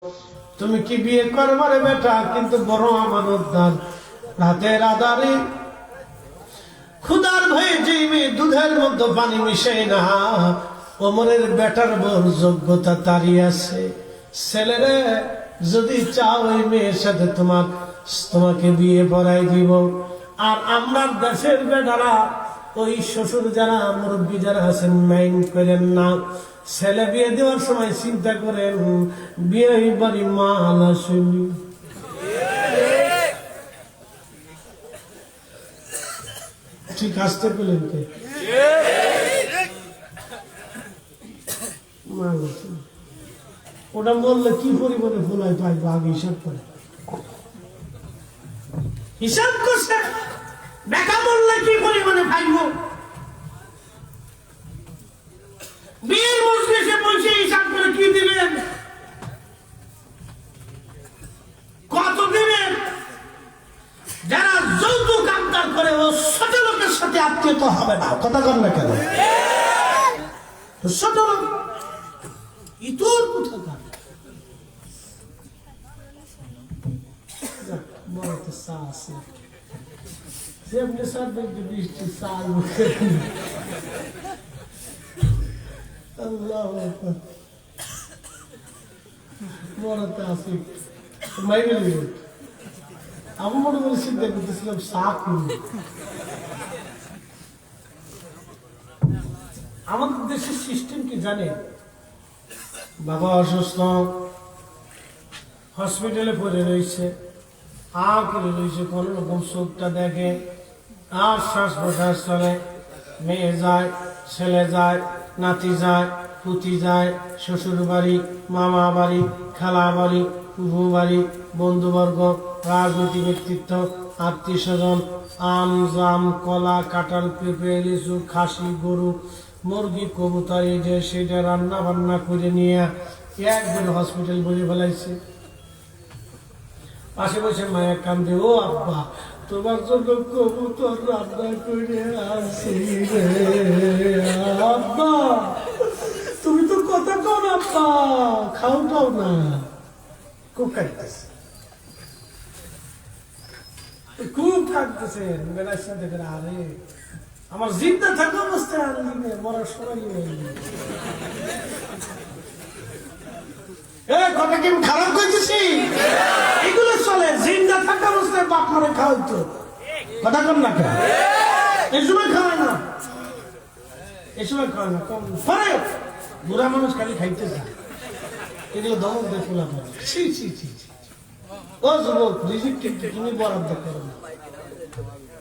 তুমি কি বিয়ে করবারে বেটা, কিন্তু বড় আমানতদার। রাতের আধারে ক্ষুধার ভয়ে যে মেয়ে দুধের মধ্যে পানি মিশে না, ওমরের বেটার বড় যোগ্যতা তারই আছে। ছেলেরে যদি চাও ওই মেয়ের সাথে তোমাকে বিয়ে পড়াই দিব। আর আমরা দেশের বেটারা ওই শ্বশুর যারা মুরব্বী যারা আছেন মাইন্ড করেন না, ছেলে বিয়ে দেওয়ার সময় চিন্তা করেন বিয়ে বাড়ি মাল আসেনি। ঠিক আসতে পেলেন কে? ওটা বললে কি পরিমাণে ফুলাই পাইবো আগে হিসাব করে হিসাব করছে। দেখা বললে কি পরিমাণে পাইবো, বিয়ের মজলিসে বসে হিসাব করে কি দিবেন, কত দিবেন। যারা যৌতুক আমদার করে ও ছোট লোকের সাথে আত্মীয়তা হবে না। কথা কন না কেন? ছোট লোক ইতর কোথাকার বড় তো চা আছে, যেমনি সাথে বৃষ্টি চাল মুখে। আল্লাহ বড়তে আছে মাইরে আমি মনে করে চিন্তা করতেছিলাম শাক। আমাদের দেশের সিস্টেম কি জানে? বাবা অসুস্থ, হসপিটালে পড়ে রয়েছে, আর করে রয়েছে, কোন রকম চোখটা দেখে, আর শ্বাস প্রশ্বাস চলে। মেয়ে যায়, ছেলে যায়, নাতি যায়, পুতি যায়, শ্বশুর বাড়ি, মামা বাড়ি, খালা বাড়ি, ফুফু বাড়ি, বন্ধুবর্গ, রাজনৈতিক ব্যক্তিত্ব, আত্মীয় স্বজন, আম জাম কলা কাঁঠাল পেঁপে লিচু খাসি গরু মুরগি কবুতর, এই যে সেটা রান্না বান্না করে নিয়ে একবারে হসপিটাল বলে ফেলাইছে। পাশে বসে মায়ের কান্দে, ও আব্বা তোমার জন্য কবুতর রান্না করে আসি রে আব্বা। তুমি তো কথা কর আব্বা, খাওটাও না। খুব কাঁদতেছে, খুব কাঁদতেছে। বেড়াইছে দেখে, আরে আমার জিন্দা থাকা অবস্থায় আনলি, মরার সময় কথা কি খারাপ করতেছি? এগুলো চলে জিন্দা থাকা অবস্থায় বাপ মারে খাওয়াইতো। কথা কর না কেন? এই সময় খাওয়ায় না, এই সময় খাওয়ায় না। কম পরে বুড়া মানুষ খালি খাইতে যায়, এগুলো দমক দিয়ে ফোলা করে। ছি ছি ছি ছি। ও যুবক, রিজিক কিন্তু তুমি বরাদ্দ করো না।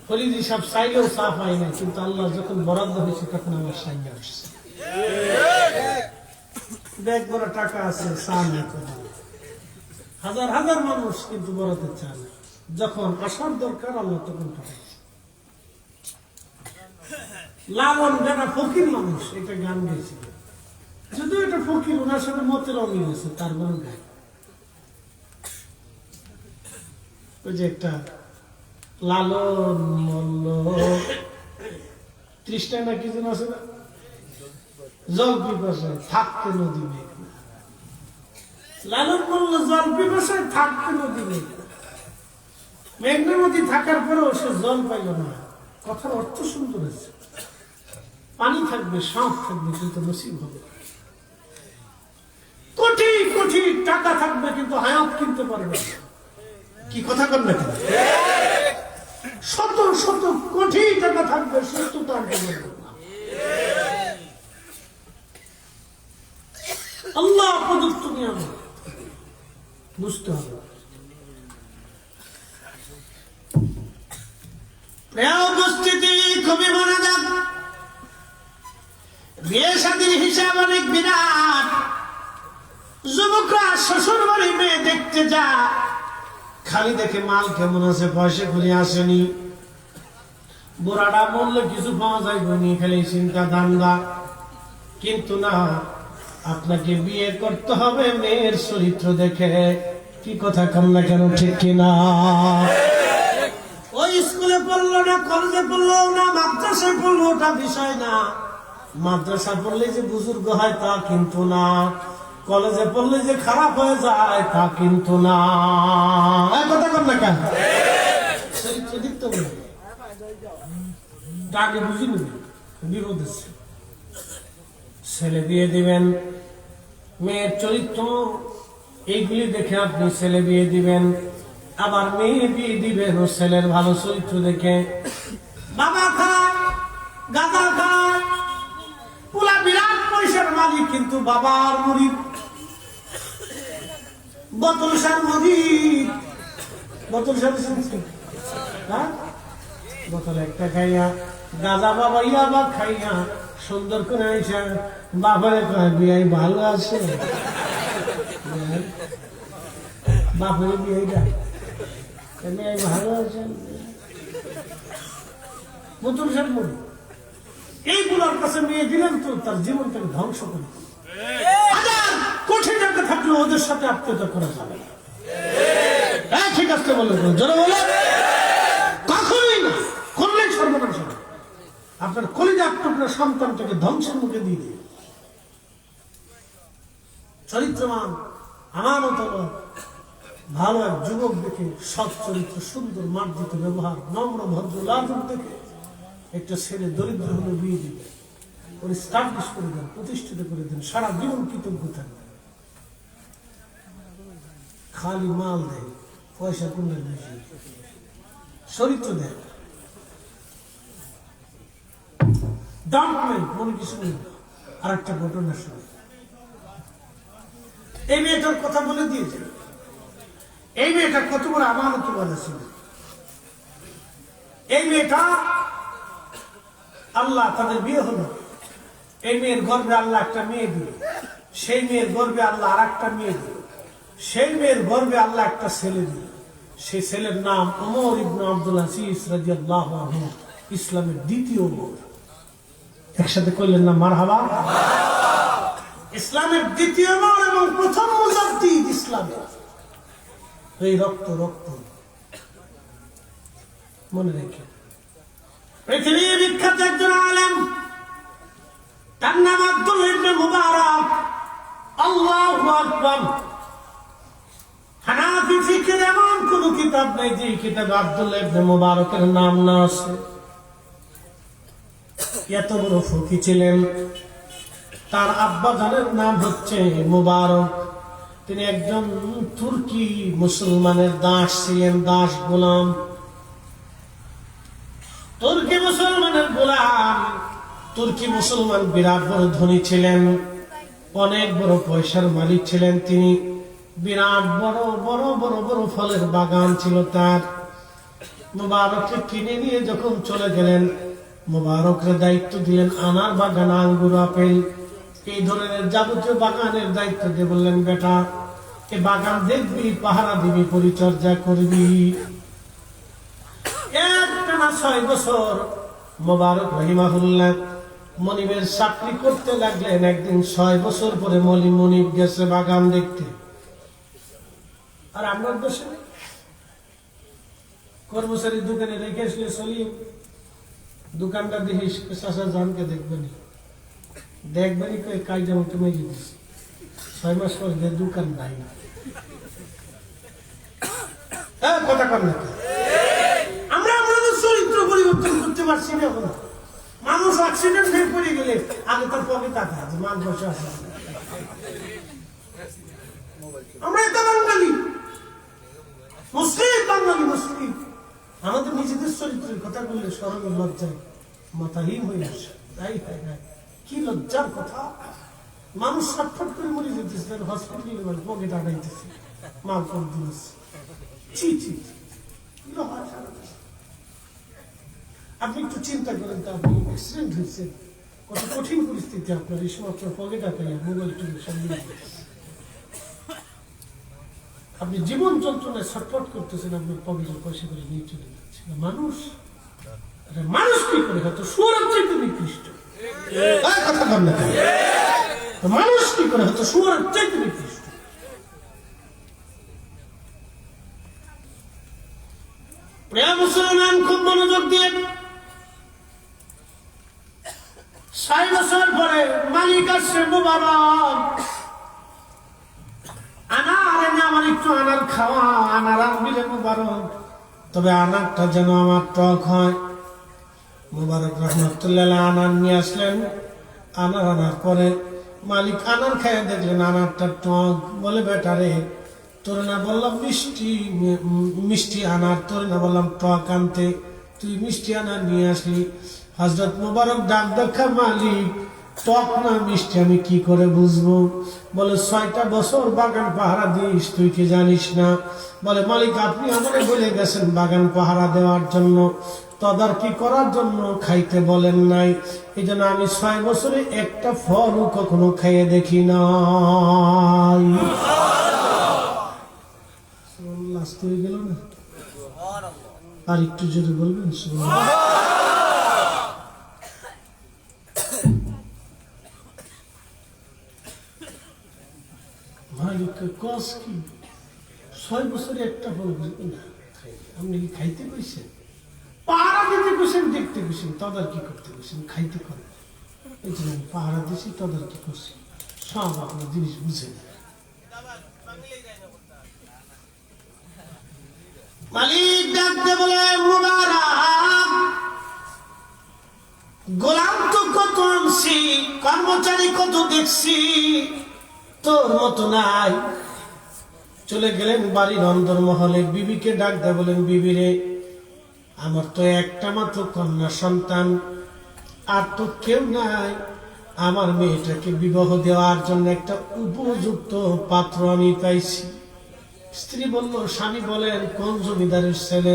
ফরিদি সব চাইলেও সাফ হয় না, কিন্তু আল্লাহ যখন বরাদ্দ হয়েছে তখন আমার সাইনে আসছে। ব্যাগ বড় টাকা আছে, চা নেই, হাজার হাজার মানুষ কিন্তু বরাদ্দ চান। যখন আসার দরকার আল্লাহ তখন পাঠাইছে। লালন যারা ফকির মানুষ, এটা গান গেছিল, যদিও এটা ফকির, ওনার সাথে মতের অমিল আছে, তার গান গায়। ওই যে একটা লালন মল্ল তৃষ্ণা না কি যেন আছে না, জল পিপাসায় থাকতে নদী মেঘ না। লালন মল্ল জল পিপাসায় থাকতে নদী মেঘ না। মেঘনা নদী থাকার পরেও সে জল পাইল না। কথার অর্থ সুন্দর আছে, পানি থাকবে, সাপ থাকবে, কিন্তু নসিব হবে। কোটি কোটি টাকা থাকবে, কিন্তু হায়াত কিনতে পারবে না। কি কথা করবে? শত শত কোটি টাকা থাকবে, সত্যতা আনতে পারবে না। আল্লাহ প্রদত্ত নিয়ম বুঝতে হবে। উপস্থিতি খুবই মনোযোগ। বিয়ে শাদীর হিসাব অনেক বিরাট। যুবকরা শ্বশুর বাড়ি মেয়ে দেখতে যা, খালি দেখে মাল কেমন আছে, পয়সা করে আসেনি। বুড়াটা বললে কিছু পাওয়া যাইব নি, খালি চিন্তা ধান্দা। কিন্তু না, আপনাকে বিয়ে করতে হবে মেয়ের চরিত্র দেখে। কি কথা কম না কেন? ঠিক কিনা? ওই স্কুলে পড়লো না, কলেজে পড়লো না, মাদ্রাসায় পড়লো, ওটা বিষয় না। মাদ্রাসা পড়লে যে বুজুর্গ হয় তা কিন্তু না। কলেজে পড়লে যে খারাপ হয়ে যায় তা কিন্তু না। কথা কর না কেন? চরিত্র দিতে হবে, আগে বুঝি নেবেন বিরোধ আছে। ছেলে বিয়ে দিবেন, মেয়ের চরিত্র এইগুলি দেখে আপনি ছেলে বিয়ে দিবেন। আবার মেয়ে বিয়ে দিবেন ও ছেলের ভালো চরিত্র দেখে। বাবা খায়, গাঁজা খায়, পুরা বিরাট পয়সার মালিক, কিন্তু বাবার মুরিদ, বোতল সার মুরিদ। বোতল সার শুনছেন? হ্যাঁ, বোতল একটা খাইয়া গাঁজা বাবা ইয়াবা খাইয়া সুন্দর করে আইসা বাবারে কয় বিয়াই ভালো আছে, বাপরে বিয়াইটা বিয়াই ভালো আছে। বোতল সার মুরিদ এইগুলোর কাছে মেয়ে দিলেন তো তার জীবনটাকে ধ্বংস করে। কঠিন একটা থাকলে ওদের সাথে আত্মীয়তা করা যাবে না। ঠিক আছে বলে জোরে বলে কখনোই না, করলে সর্বনাশ হবে। আপনার কলিজা আপনার সন্তানটাকে ধ্বংসের মুখে দিয়ে দিয়ে। চরিত্রমান আমার মতো ভালো এক যুবক দেখে, সৎ চরিত্র, সুন্দর মার্জিত ব্যবহার, নম্র ভদ্র লাজুক দেখে একটা ছেলে দরিদ্র হলে বিয়ে দিবে, ওর স্টাবলিশ করে দেন, প্রতিষ্ঠিত করে দেন, সারা জীবন কৃতজ্ঞ থাকবে। খালি মাল দেয়, পয়সা করলে বেশি, চরিত্র দেয়, দাম নেই, মনে কিছু নেই। আর একটা ঘটনা শুনে এই মেয়েটার কথা বলে দিয়েছে। এই মেয়েটা কত বড় আমানত বলা ছিল। এই মেয়েটা আল্লাহ তাদের বিয়ে হলো, এই মেয়ের গর্ভে আল্লাহ একটা মেয়ে দিল, সেই মেয়ের গর্ভে আল্লাহ আর একটা মেয়ে দিল, সেই মেয়ের গর্ভে আল্লাহ একটা ছেলে দিল। সেই ছেলের নাম ওমর ইবনে আব্দুল আজিজ রাদিয়াল্লাহু আনহু, ইসলামের দ্বিতীয় ওমর। একসাথে কইলেন না মারহাবা? ইসলামের দ্বিতীয় ওমর এবং প্রথম মুজাদ্দিদ ইসলামের। এই রক্ত রক্ত মনে রেখে, পৃথিবীর বিখ্যাত একজন আলেম, তার নাম আব্দুল্লাহ ইবনে মুবারক। আল্লাহু আকবার। হানাফি ফিকহের এমন কোন কিতাব নাই যে কিতাবে আব্দুল্লাহ ইবনে মুবারকের নাম না আছে। এত বড় ফকি ছিলেন। তার আব্বা জানের নাম হচ্ছে মুবারক। তিনি একজন তুর্কি মুসলমানের দাস ছিলেন, দাস গোলাম, তুর্কি মুসলমানের গোলাম। তুর্কি মুসলমান বিরাট বড় ধনী ছিলেন, অনেক বড় পয়সার মালিক ছিলেন তিনি। বিরাট বড় বড় বড় বড় ফলের বাগান ছিল তার। মুবারককে কিনে নিয়ে যখন চলে গেলেন, মুবারকের দায়িত্ব দিলেন আনার বাগান, আঙ্গুর, আপেল, এই ধরনের যাবতীয় বাগানের দায়িত্ব দিয়ে বললেন, বেটা এই বাগান দেখবি, পাহারা দিবি, পরিচর্যা করবি। একটানা 6 বছর মুবারক রাহিমাহুল্লাহ মনিবের চাকরি করতে লাগলেন। একদিন 6 বছর পরে মনিব গেছে বাগান দেখতে। আর আমরা দেশে কর্মচারী দোকানে রেখে আসলে চলি, দোকানটা দেখে চাষা জানকে দেখবেনি, দেখবেনি কাজ যেমন তুমি দিচ্ছি। 6 মাস পর দোকান নাই, কথা কর না। আমরা আমাদের চরিত্র পরিবর্তন করতে পারছি না। এখন মানুষ অ্যাক্সিডেন্ট হয়ে পড়ে গেলে আগে তার পকেট টাকা আছে, মাল পয়সা আছে। আমরা এটা বাঙালি মুসলিম, বাঙালি মুসলিম, আমাদের নিজেদের চরিত্রের কথা বললে স্মরণের লজ্জায় মাথাহীন হয়ে আসে। তাই কি লজ্জার কথা! মানুষ ছটফট করে মরে যেতেছে, হসপিটালে পকেট আগাইতেছে, মাল কম দিয়েছে। আপনি একটু চিন্তা করেন তো, আপনি অ্যাক্সিডেন্ট হয়েছে, কত কঠিন পরিস্থিতি আপনার, এই সময় আপনার পকেট আগাইয়া মোবাইল টোবাইল সব নিয়ে আপনি জীবন যন্ত্রণায় ছটফট করতেছেন, আপনার পকেটের পয়সা করে নিয়ে চলে যাচ্ছে। মানুষ মানুষ কি করে? হয়তো শুয়োরের চাইতে নিকৃষ্ট। কথা বল না, মানুষ কি করে? হয়তো শুয়োরের চাইতে নিকৃষ্ট। প্রিয় মুসলমান, খুব মনোযোগ দিয়ে 6 বছর পরে মালিক আসছে মুবারক। একটু আনার খাওয়া, আনার আনবিলে মুবারক, তবে আনারটা যেন আমার টক হয়। মুবারক রহমতুল্লাহ আনার নিয়ে আসলেন। আনার আনার পরে মালিক আনার খাইয়া দেখলেন আনারটা টক। বলে বেটারে, তোর না বললাম মিষ্টি আনার, তোর না বললাম টক আনতে, তুই মিষ্টি আনার নিয়ে আসলি। হযরত মুবারক ডাক দেখা, মালিক টক না মিষ্টি আমি কি করে বুঝবো? বলে 6টা বছর বাগান পাহারা দিস, তুই কি জানিস না? বলে মালিক আপনি আমাকে বলে গেছেন বাগান পাহারা দেওয়ার জন্য, তদারকি করার জন্য, খাইতে বলেন নাই। এই জন্য আমি 6 বছরে একটা ফলও কখনো খাইয়ে দেখি নাই। লাস্ট হয়ে গেল না? আর একটু জোরে বলবেন মালিককে কস কি 6 বছরে একটা ফল না আপনি কি খাইতে কইছেন? পাহারা দিতে কইছেন, দেখতে কইছেন, তদারকি করতে কইছেন, খাইতে করেন। এই জন্য আমি পাহারা দিছি, তদারকি করছি, সব আপনার জিনিস বুঝে না। মালিক ডাকতে বলে মুবারক, গোলাম তো কত আনছি, কর্মচারী কত দেখছি, তোর মতো নাই। চলে গেলেন বাড়ির অন্দরমহলে। বিবিকে ডাক দেয়, বলেন বিবি রে, আমার তো একটা মাত্র কন্যা সন্তান, আর তো কেউ নাই। আমার মেয়েটাকে বিবাহ দেওয়ার জন্য একটা উপযুক্ত পাত্র আমি পাইছি। স্ত্রী বলল, স্বামী বলেন কোন জমিদারের ছেলে?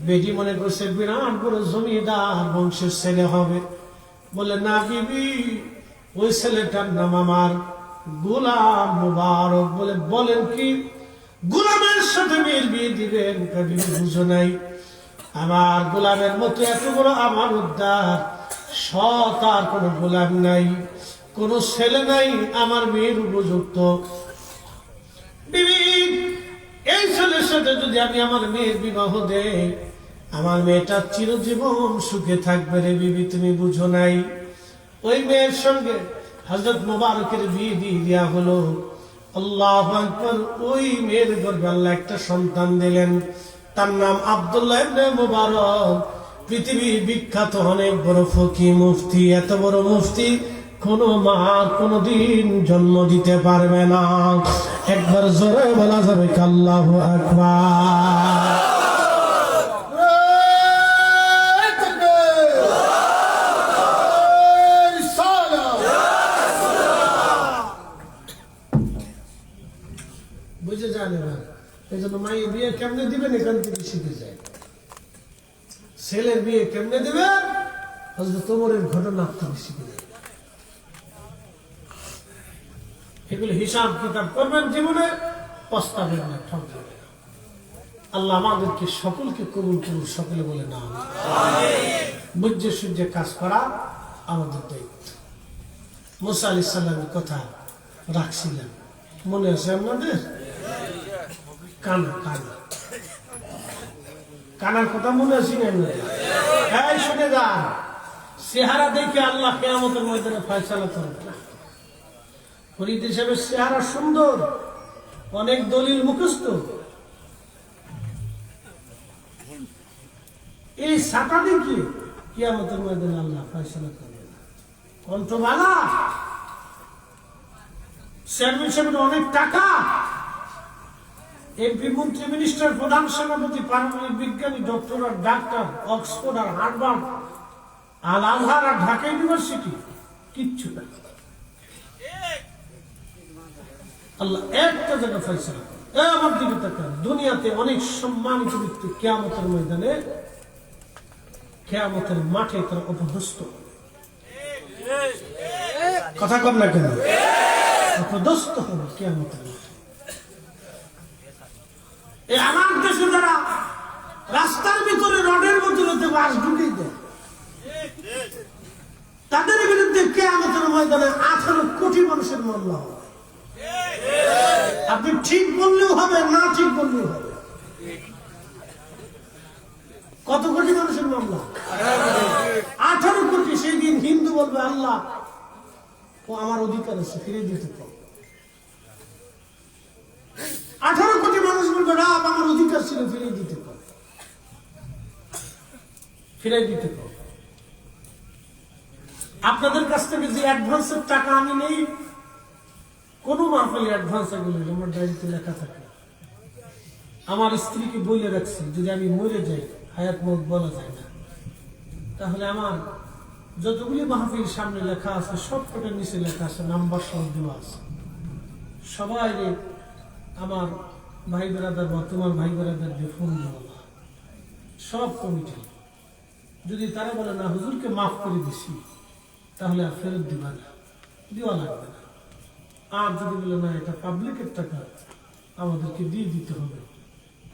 বেটি মনে করছে বিরাট বড় জমিদার বংশের ছেলে হবে। বলে না বিবি, ওই ছেলেটার নাম আমার গোলাম মুবারক। বলে বলেন কি, গোলামের সাথে মেয়ের বিয়ে দিবেন? বিবি বুঝো নাই, আমার গোলামের মতো এত বড় আমার উদ্ধার, সৎ আর কোনো গোলাম নাই, কোনো ছেলে নাই আমার মেয়ের উপযুক্ত। বিবি, এই ছেলের সাথে যদি আমি আমার মেয়ের বিবাহ দেই, আমার মেয়েটা চিরজীবন সুখে থাকবে রে বিবি, তুমি বুঝো নাই। ওই মেয়ের সঙ্গে হযরত মুবারকের বিয়ে দিয়ে দেওয়া হলো। আল্লাহু আকবার। ওই মেয়ের গর্ভে আল্লাহ একটা সন্তান দিলেন, তার নাম আব্দুল্লাহ ইবনে মুবারক। পৃথিবীর বিখ্যাত অনেক বড় ফকিহ, মুফতি। এত বড় মুফতি কোন মা কোনদিন জন্ম দিতে পারবে না। একবার জোরে বলা যাবে আল্লাহু আকবার। বুঝে যান এবার। এই জন্য মায়ের বিয়ে কেমনে দিবেন এখান থেকে শিখে যায়। ছেলের বিয়ে কেমনে দেবে হযরত ওমরের ঘটনা থেকে শিখে যায়। এগুলো হিসাব কিতাব করবেন, জীবনে পস্তাবেন না, ঠকবেন না। আল্লাহ আমাদেরকে সকলকে কবুল করুন। সকলে বলে না বুঝে সুঝে কাজ করা আমাদের দায়িত্ব। মুসা আলাইহিস সালামের কথা রাখছিলেন, মনে আছে আপনাদের? কানা কানা কানার কথা মনে আছে না আপনাদের? এই শুনে যান, চেহারা দেখে আল্লাহ কিয়ামতের ময়দানে ফয়সালা করবে না। ফরিদ সাহেবের চেহারা সুন্দর, অনেক দলিল মুখস্থ, এই ছাতা দেখে কিয়ামতের ময়দানে আল্লাহ ফয়সালা করবে না। কণ্ঠমালা, চেয়ারম্যান সাহেবের অনেক টাকা, এমপি, মন্ত্রী, মিনিস্টার, প্রধান সেনাপতি, পারমাণবিক বিজ্ঞানী, ডক্টর আর ডাক্তার, অক্সফোর্ড আর হার্ভার্ড, আল আজহার আর ঢাকা ইউনিভার্সিটি, কিচ্ছু না। আল্লাহ একটা জায়গা ফয়সালা করে, আমার দিকে তাকান। দুনিয়াতে অনেক সম্মানিত ব্যক্তি কিয়ামতের ময়দানে, কিয়ামতের মাঠে তারা অপদস্থ। কথা কর না কেন? অপদস্থ হবে কিয়ামতের মাঠে। আমার দেশে যারা রাস্তার ভিতরে রডের ভিতরে বাস ঢুকিয়ে দেয়, তাদের বিরুদ্ধে কিয়ামতের ময়দানে 18 কোটি মানুষের মামলা হবে। আপনি ঠিক বললেও হবে, না ঠিক বললেও হবে। কত কোটি মানুষের মামলা? 18 কোটি। সেই দিন হিন্দু বলবে আল্লাহ ও আমার অধিকার আছে, ফিরে দিতে পারো। 18 ফিরাই দিতে কও। আপনাদের কাছ থেকে যে অ্যাডভান্সের টাকা আমি নেই, কোন মাহফিলে অ্যাডভান্স এগুলো আমার ডায়েরিতে লেখা থাকে। আমার স্ত্রীকে বলে রাখছি, যদি আমি মরে যাই, হায়াত মত বলা যায় না, তাহলে আমার যতগুলি মাহফিল সামনে লেখা আছে সব কটার নিচে লেখা আছে, নাম্বার সহ দেওয়া আছে। সবাই আমার ভাই বেড়াদার, বর্তমান ভাই বেড়াদার যে ফোন দেওয়া সব কমিটি, যদি তারা বলে না হুজুরকে মাফ করে দিছি, তাহলে আর ফেরত দিবা না, দেওয়া লাগবে না। আর যদি বলে না এটা পাবলিকের টাকা, আমাদেরকে দিয়ে দিতে হবে,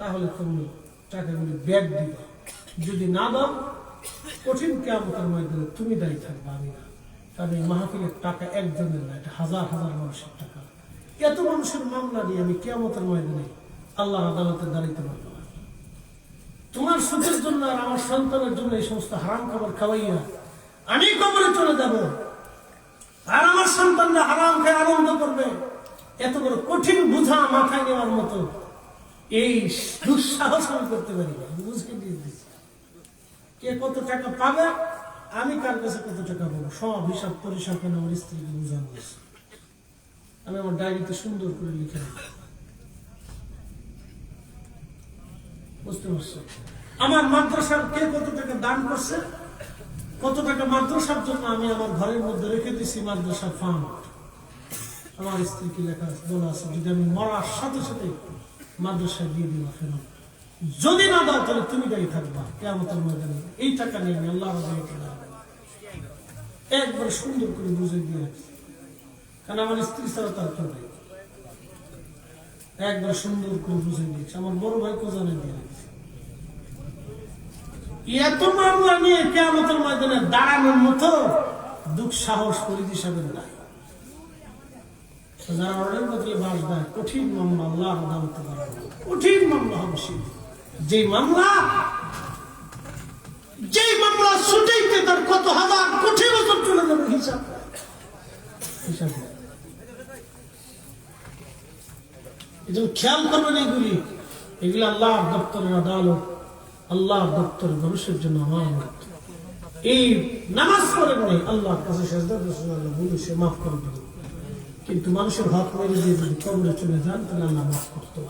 তাহলে তুমি টাকাগুলি ব্যাগ দিবা। যদি না দাও, কঠিন কিয়ামতের ময়দানে তুমি দায়ী থাকবে, আমি না। কারণ এই মাহফিলের টাকা একজনের না, এটা হাজার হাজার মানুষের টাকা। এত মানুষের মামলা নিয়ে আমি কিয়ামতের ময়দানে আল্লাহর আদালতে দাঁড়াইতে পারবো না। তোমার সুখের জন্য আর আমার সন্তানের জন্য এই সমস্ত হারাম খাবার খাওয়াইয়া আমি কবরে চলে যাব, আর আমার সন্তানরা হারাম খেয়ে আনন্দ করবে, এত বড় কঠিন বোঝা মাথায় নেওয়ার মতো এই দুঃসাহস আমি করতে পারি না। বুঝে দিয়ে দিচ্ছি, কে কত টাকা পাবে, আমি কার কাছে কত টাকা পাবো, সব হিসাব পরিসাব করে আমার স্ত্রীকে বোঝানো হয়েছে। আমি আমার ডায়েরিতে সুন্দর করে লিখে রাখি। বুঝতে পারছো? আমার মাদ্রাসার কে কত টাকা দান করছে, কত টাকা মাদ্রাসার জন্য আমি আমার ঘরের মধ্যে রেখে দিছি, মাদ্রাসা ফান্ড। আমার স্ত্রীকে লেখা বলা আছে, যদি আমি মরার সাথে সাথে মাদ্রাসায় দিয়ে দিবা ফেরত, যদি না দাও তাহলে তুমি দায়ী থাকবা কিয়ামতের ময়দানে। এই টাকা নিয়ে আমি আল্লাহ একবার সুন্দর করে বুঝে দিয়ে রাখছি, কারণ আমার স্ত্রী ছাড়া তার কেউ নেই। একবার সুন্দর করে বুঝে দিয়েছি, আমার বড় ভাই কোজানে দিয়ে রাখছি। এত মামলা নিয়ে কিয়ামতের ময়দানে দাঁড়ানোর মতো দুঃসাহস ফরিদ হিসাবে নাই। যারা অর্ডার বদলে বাস দেয়, কঠিন মামলা আল্লাহ আদালতে দাঁড়ানো, কঠিন মামলা হবে সে। যেই মামলা ছুটাইতে তার কত হাজার কোটি বছর চলে যাবে, হিসাব এজন্য খেয়াল করবেন এগুলি আল্লাহর দপ্তরের আদালত, আল্লাহর দপ্তরের মানুষের জন্য আমানত। এই নামাজ পড়েন নেই, আল্লাহর কাছে সেজদা দিয়েছেন, আল্লাহ বলে সে মাফ করে দেবে। কিন্তু মানুষের হক মেরে দিয়ে যদি কবরে চলে যান, তাহলে আল্লাহ মাফ করতে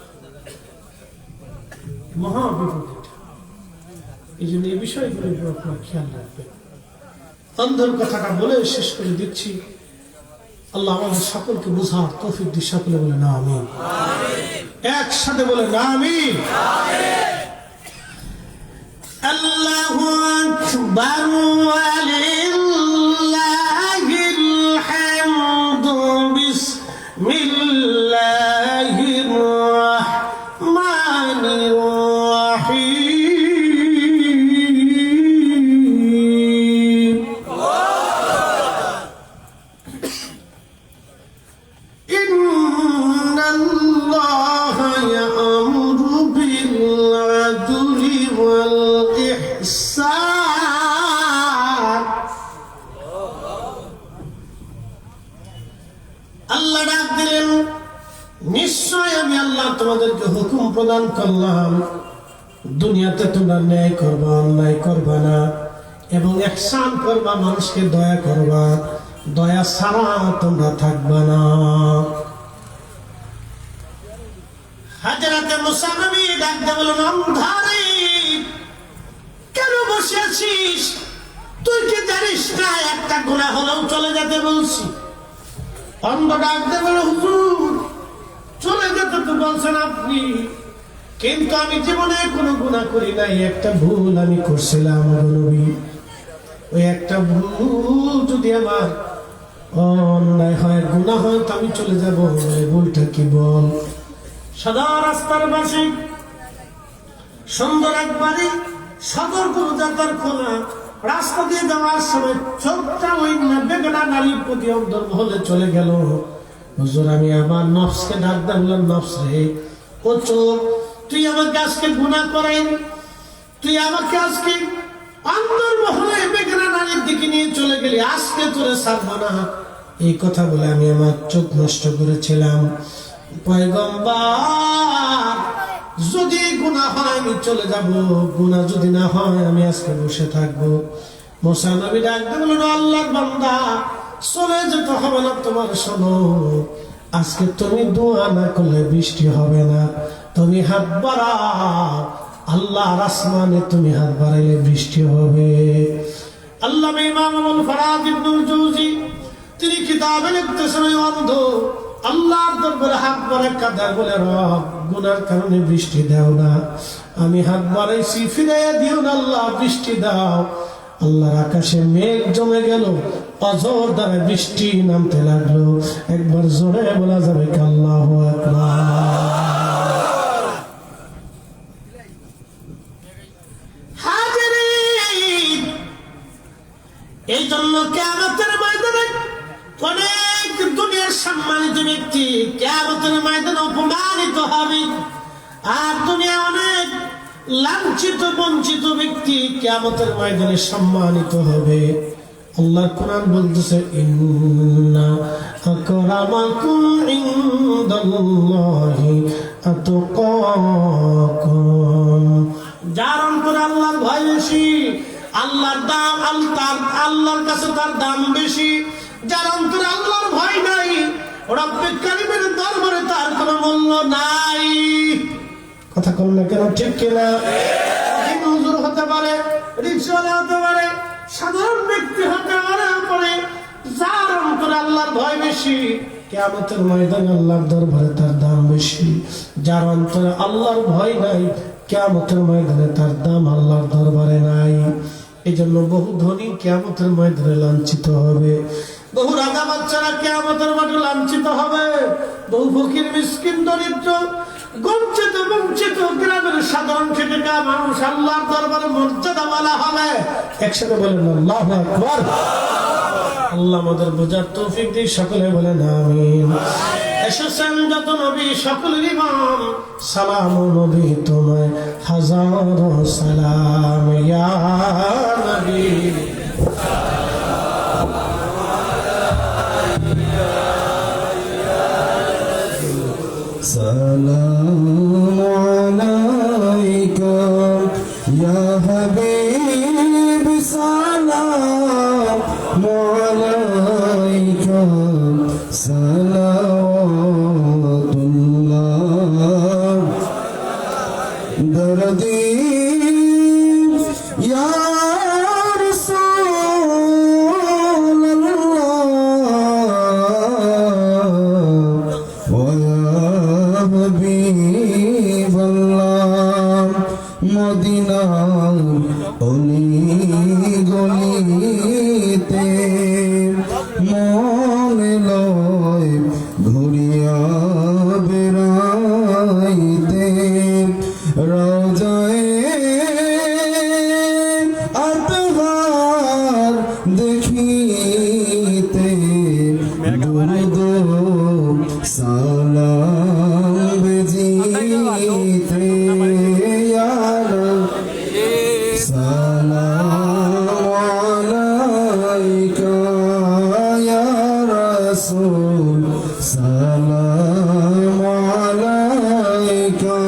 মহা বিপদ। এই জন্য এই বিষয়গুলোর উপর আপনার খেয়াল রাখবেন। অন্ধের কথাটা বলে শেষ করে দিচ্ছি। আল্লাহ আমাদের সকলকে বুঝার তৌফিক দিয়ে সকলে বলে না আমিন, একসাথে বলে না আমিন। আল্লাহু আকবার ওয়া লিল্লাহিল হামদু, বিসমিল্লাহির রাহমানির রাহিম। আল্লাহ ডাক দিলেন, নিশ্চয় আমি আল্লাহ তোমাদেরকে হুকুম প্রদান করলাম, দুনিয়াতে তোমরা ন্যায় করবা, অন্যায় করবা না, এবং ইহসান করবা, মানুষকে দয়া করবা, দয়া ছাড়া তোমরা থাকবা না। হযরতে মুসা নবী ডাক দিয়ে বললেন, অন্ধারে কেন বসে আছিস? তুই কি জানিস না একটা গুনাহ হলেও চলে যেতে বলছি? অন্ধ ডাক দিয়ে বলে, হুজুর চলে যেতে তো বলছেন আপনি, কিন্তু আমি জীবনে কোনো গুনাহ করি নাই, একটা ভুল আমি করছিলাম নবী। ওই একটা ভুল যদি আমার অন্যায় হয়, গুনাহ হয়, তো আমি চলে যাব। ভুলটা কি বল? সাদা রাস্তার পাশে সুন্দর এক বাড়ি, সতর্ক যাতার খোলা, রাস্তা দিয়ে যাওয়ার সময় চোখটা ওই বেগনা নারীর প্রতি অন্তর মহলে চলে গেল। হুজুর আমি আমার নফসকে ডাক দিলাম, নফস রে, ও চোখ, তুই আমাকে আজকে গুনাহ করাইনি, তুই আমাকে আজকে অন্তর মহলে বেগনা নারীর দিকে নিয়ে চলে গেলি, আজকে তোরে ছাড়বো না। এই কথা বলে আমি আমার চোখ নষ্ট করেছিলাম। পয়গম্বর যদি যদি গুনাহ হয় আমি চলে যাব, গুনাহ যদি না হয় আমি আজকে বসে থাকবো। মুসা নবী ডাক দিয়ে বললেন, আল্লাহর বান্দা চলে যেতে হবে না তোমার, শোনো আজকে তুমি দোয়া না করলে বৃষ্টি হবে না, তুমি হাত বাড়াও, আল্লাহর আসমানে তুমি হাত বাড়াইলে বৃষ্টি হবে। আল্লামা ইমাম আবুল ফারাজ ইবনুল জাওজি তিনি কিতাবে লিখতেছেন, অন্ধ আল্লাহর দরবারে হাত বাড়ায় কাঁদে, বলে রব গুনার কারণে বৃষ্টি দাও না, আমি হাত বাড়াইছি ফিরাইয়া দিও না আল্লাহ, বৃষ্টি দাও। আল্লাহর আকাশে মেঘ জমে গেল, অজর দ্বারা বৃষ্টি নামতে লাগলো। একবার জোরে বলা যাবে কি আল্লাহু আকবার। হাজিরিন, এই জন্য কিয়ামতের ময়দানে অনেক দুনিয়ার সম্মানিত ব্যক্তি কিয়ামতের ময়দানে অপমানিত হবে, আর দুনিয়া অনেক লাঞ্ছিত বঞ্চিত ব্যক্তি কিয়ামতের ময়দানে সম্মানিত হবে। আল্লাহ কোরআন বলতেছে, ইন্না আকরামাকুম ইনদাল্লাহি আতকাকুম, যার অন্তরে আল্লাহর ভয় বেশি, আল্লাহর দাম আল্লাহর কাছে তার দাম বেশি। যার অন্তরে আল্লাহর ভয় নাই, রব্বে কারীমের দরবারে তার কোনো মূল্য নাই। কথা বল না কেন, ঠিক কিনা? হুজুর হতে পারে, রিকশাওয়ালা হতে পারে, সাধারণ ব্যক্তি হতে পারে, যার অন্তরে আল্লাহর ভয় বেশি, কিয়ামতের ময়দানে আল্লাহর দরবারে তার দাম বেশি। যার অন্তরে আল্লাহর ভয় নাই, কিয়ামতের ময়দানে তার দাম আল্লাহর দরবারে নাই। এই জন্য বহু ধনী কিয়ামতের ময়দানে লাঞ্ছিত হবে, বহু রাজা বাচ্চারা কিয়ামতের মাঠে লাঞ্ছিত হবে, বহু ফকির মিসকিন দরিদ্র বঞ্চিত গ্রামের সাধারণ খেটে খাওয়া মানুষ আল্লাহর দরবারে মর্যাদা বলা হবে। একসাথে বলেন আল্লাহু আকবার। আল্লাহ আমাদের বোঝার তৌফিক দিন, সকলে বলেন আমিন। এসেছেন যত নবী সকলের ইমাম, সালাম নবী তোমায় হাজারো সালাম, ইয়া নবী সালাম আলাইকা ইয়া হাবিব, সালাম আলাইকা সালাওয়াতুল্লাহ দরদি ইয়া মদিনার অলি গলিতে মনে লয় ঘুরিয়া বেড়াইতে, রোজায় আতহার দেখিতে, দুরুদ সালাম বেজিতে, সালাম আলাইকা ইয়া রাসূল, সালাম আলাইকা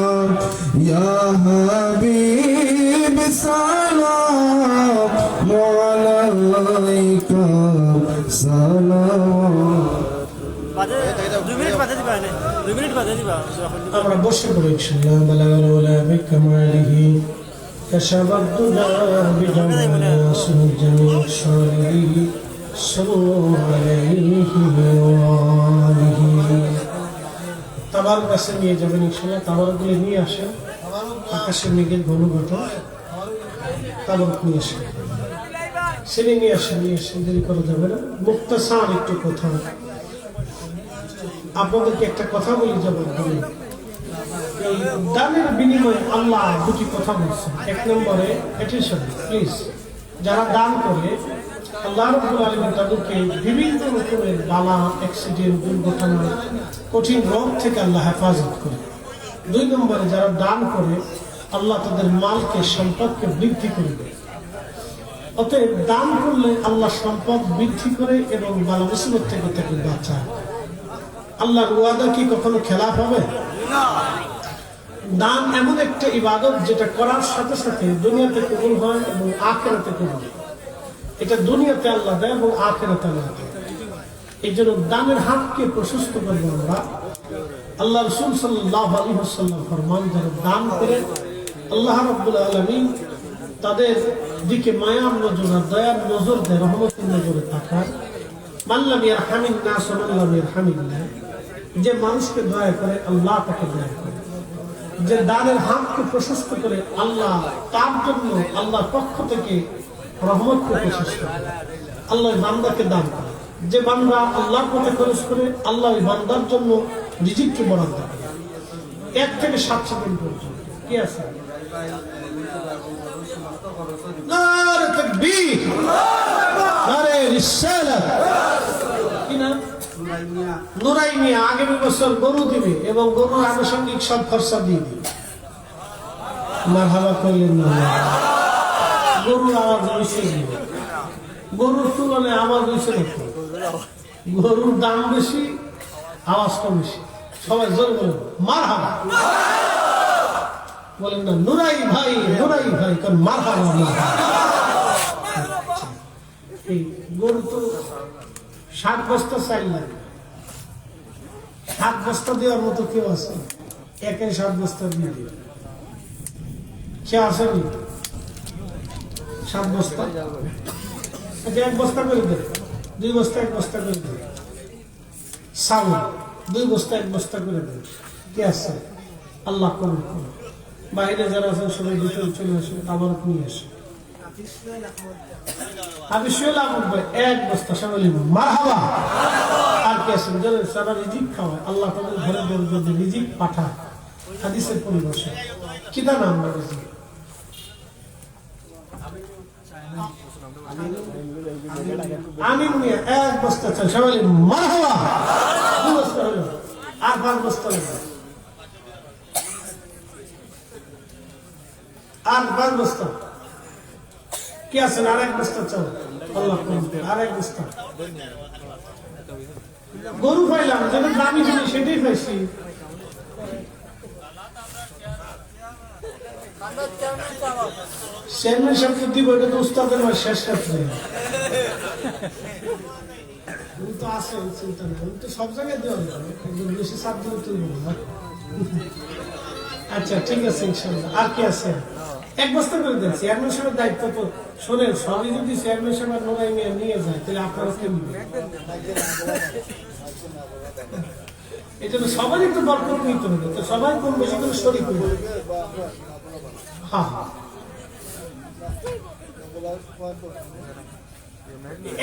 ইয়া হাবিব, সালাম আলাইকা সালাম। আমরা বসে পড়ি ইনশাআল্লাহ। বালাগাল ওয়ালা বিকামালিহি كشف الدجى بجمال اسم الجميع شرعه صلوا عليه وآله। তাবারক কাছে নিয়ে যাবেন ইনশাআল্লাহ, তাবারকগুলো নিয়ে আসেন, আকাশের মেঘের ঘন ঘটা তাবারক নিয়ে আসেন, সেটা নিয়ে আসেন, দেরি করা যাবে না। মুক্তাসার একটু কথা আপনাদেরকে একটা কথা বলি জবাব দিন। এই দানের বিনিময়ে আল্লাহ দুটি কথা বলছেন। এক নম্বরে অ্যাটেনশন প্লিজ, যারা দান করে আল্লাহ রাব্বুল আলামিন তাদেরকে বিভিন্ন রকমের বালা, অ্যাক্সিডেন্ট, দুর্ঘটনা, কঠিন রোগ থেকে আল্লাহ হেফাজত করে। দুই নম্বরে যারা দান করে আল্লাহ তাদের মালকে, সম্পদকে বৃদ্ধি করে দেয়। অতএব দান করলে আল্লাহ সম্পদ বৃদ্ধি করে এবং বালা মুসিবত থেকে তাকে বাঁচায়। আল্লাহর ওয়াদা কি কখনো খেলাফ হবে? দান এমন একটা ইবাদত যেটা করার সাথে সাথে দুনিয়াতে কবুল হয় এবং আখিরাতে কবুল হয়। এটা দুনিয়াতে আল্লাহ দেয় এবং আখিরাতে আল্লাহ দেয়। এই জন্য দানের হাতকে প্রশস্ত করবো আমরা। আল্লাহ রাসূল সাল্লাল্লাহু আলাইহি ওয়াসাল্লাম ফরমান, যারা দান করে আল্লাহ রাব্বুল আলামিন তাদের দিকে মায়ার নজর আর দয়ার নজর দেয়, রহমতের নজরে তাকায়। মান লাম ইয়ারহামিন নাস ওয়া মান লাম ইয়ারহামিল্লাহ, যে মানুষকে দয়া করে আল্লাহ তাকে দয়া করে। যে দানের হাতকে প্রশস্ত করে আল্লাহ তার জন্য আল্লাহর পক্ষ থেকে রহমতকে প্রশস্ত করে, আল্লাহ বান্দাকে দান করে। যে বান্দা আল্লাহর পথে খরচ করে আল্লাহ ওই বান্দার জন্য রিজিককে বরাদ্দ করে 1 থেকে 7 সেকেন্ড পর্যন্ত। কি আছে? নারে তাকবীর, নারে রিসালাত। কি নাম? নুরাই মিয়া আগামী বছর গরু দিবে এবং গরুর আনুষঙ্গিক সব খরচা দিয়ে দিবে। মারহাবা করলেন না? গরুর আওয়াজ হয়েছে, গরুর তুলনায় আওয়াজ হয়েছে নাকি? গরুর দাম বেশি, আওয়াজ কম বেশি। সবাই জোর বলেন মারহাবা, বলেন না নুরাই ভাই, নুরাই ভাই, কারণ মারহাবা। এই গরু তো 7 বস্তা চাইল লাগে, 7 বস্তা দেওয়ার মতো কেউ আছে? 7 বস্তা দিয়ে দিবে কেউ আসেনি? 7 বস্তা, 1 বস্তা করে দেবে, 2 বস্তা 1 বস্তা করে দেবে। চাউল 2 বস্তা 1 বস্তা করে দেবে। কে আছে? আল্লাহ কবুল করুন। বাইরে যারা আছেন সবাই ভিতরে চলে আসুন, আবার নিয়ে আসুন। হাফিজুল আহমদ ভাই 1 বস্তা সবাই মারহাবা। আর কি আছেন যারা সারা রিজিক খাওয়ায়, আল্লাহ তাদের ঘরে দরজা রিজিক পাঠায়। হাদিসের পরিভাষা কি দা নাম? রিজিক আমিন মিয়া 1 বস্তা চাল সবাই মারহাবা। 2 বস্তা হলো, আর 5 বস্তা হলো, আর 5 বস্তা। কি আছেন? আর 1 বস্তা চাল, আল্লাহ আর 1 বস্তা। গরু পাইলাম, যেটা দামি জিনিস সেটাই পাইছি। চেয়ারম্যান সাহেবকে দিব, এটা তো উস্তাদের আমার শেষ ক্ষেত্রে তো আছে, চিন্তা নেই, তো সব জায়গায় দেওয়া যাবে, বেশি চাপ দিলে তুলব না। আচ্ছা ঠিক আছে ইনশাল্লাহ। আর কি আছে? 1 বস্তা করে দেন। চেয়ারম্যান সাহেবের দায়িত্ব তো শোনেন, সবই যদি চেয়ারম্যান সাহেব নোরাই নিয়ে যায় তাহলে আপনারা কে নেবেন? এই জন্য সবারই তো বরকত নিতে হবে, তো সবাই কম বেশি করে শরীক করবে। হ্যাঁ হ্যাঁ,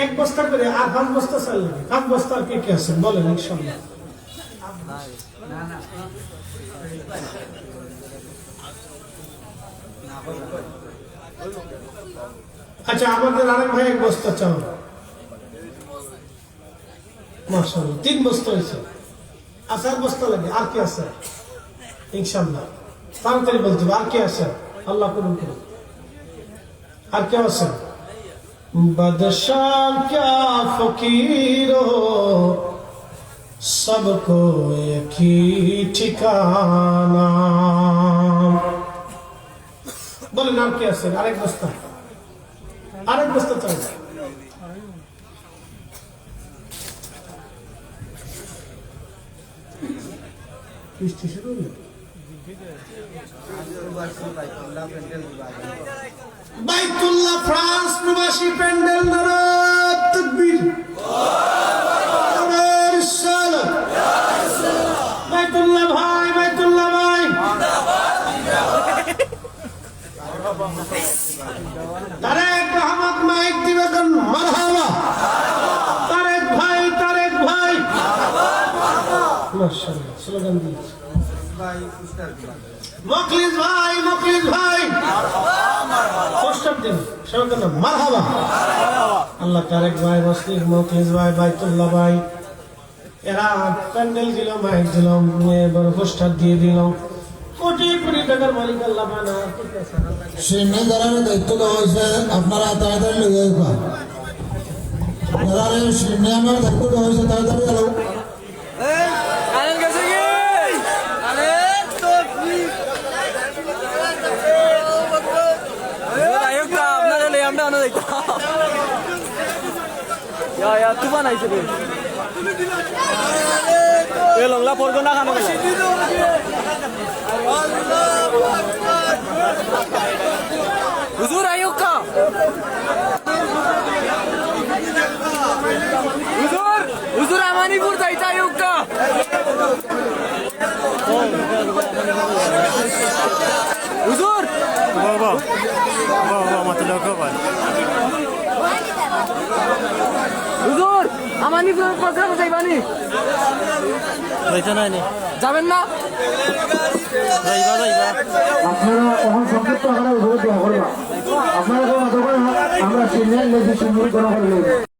1 বস্তা করে, আর 5 বস্তা চাল লাগে। 5 বস্তা আর কে আছেন বলেন ইনশাল্লাহ। আচ্ছা আমাদের আরেক ভাই 1 বস্তা চাও। মাশাআল্লাহ 3 বস্তা হয়েছে। আর 4 বস্তা লাগে। আর কি আছে? ইনশাআল্লাহ তাড়াতাড়ি বলতে হবে। আর কি আছে? আল্লাহ কবুল করুন। আর কে আছে? बदशाह क्या फकीर हो, सबको एक ही ठिकाना। बोले नाम क्या है? आरेक बस्ता, आरेक बस्ता चल। বাইতুল্লাহ ফ্রান্স প্রবাসী প্যান্ডেল, নারে তাকবীর, নারে রিসালাত। বাইতুল্লাহ ভাই, বাইতুল্লাহ ভাই, তারেক রহমত মাইক দিবে কোন? মারহাবা। তারেক ভাই, তারেক ভাই, মাশাআল্লাহ স্লোগান দিয়েছে। মুখলিস ভাই, মুখলিস ভাই, পোস্টার দিন সবাই না মারহাবা। আল্লাহ তারেক ভাই, মুখলিস ভাই, বাইতুল্লাহ ভাই, এরা প্যান্ডেল দিল, মাইক দিল, এবার পোস্টার দিয়ে দিল। কোটি কোটি টাকার মালিক আল্লাহ বানা। সামনে যারা দায়িত্ব দেওয়া হয়েছে আপনারা তাড়াতাড়ি লইয়া যাবেন। যারা সামনে আমার দায়িত্ব দেওয়া হয়েছে তাড়াতাড়ি এলো। যাইতা ইয়া তুফান আইছে রে এ লংলা পড়গো না খানো হুজুর আইও কা হুজুর হুজুর আমানিপুর যাইতা আইও কা হুজুর বাবা বাবা মাথা লোক ভাই হুজুর আমানিপুর প্রোগ্রাম যাইবানি যাইতে নাই নি যাবেন না যাইবা যাইবা আপনারা এখন সংক্ষিপ্ত আকারে উপরে দেওয়া করবা আপনারা আমরা সিনিয়র লেডি সিনিয়র করা করলে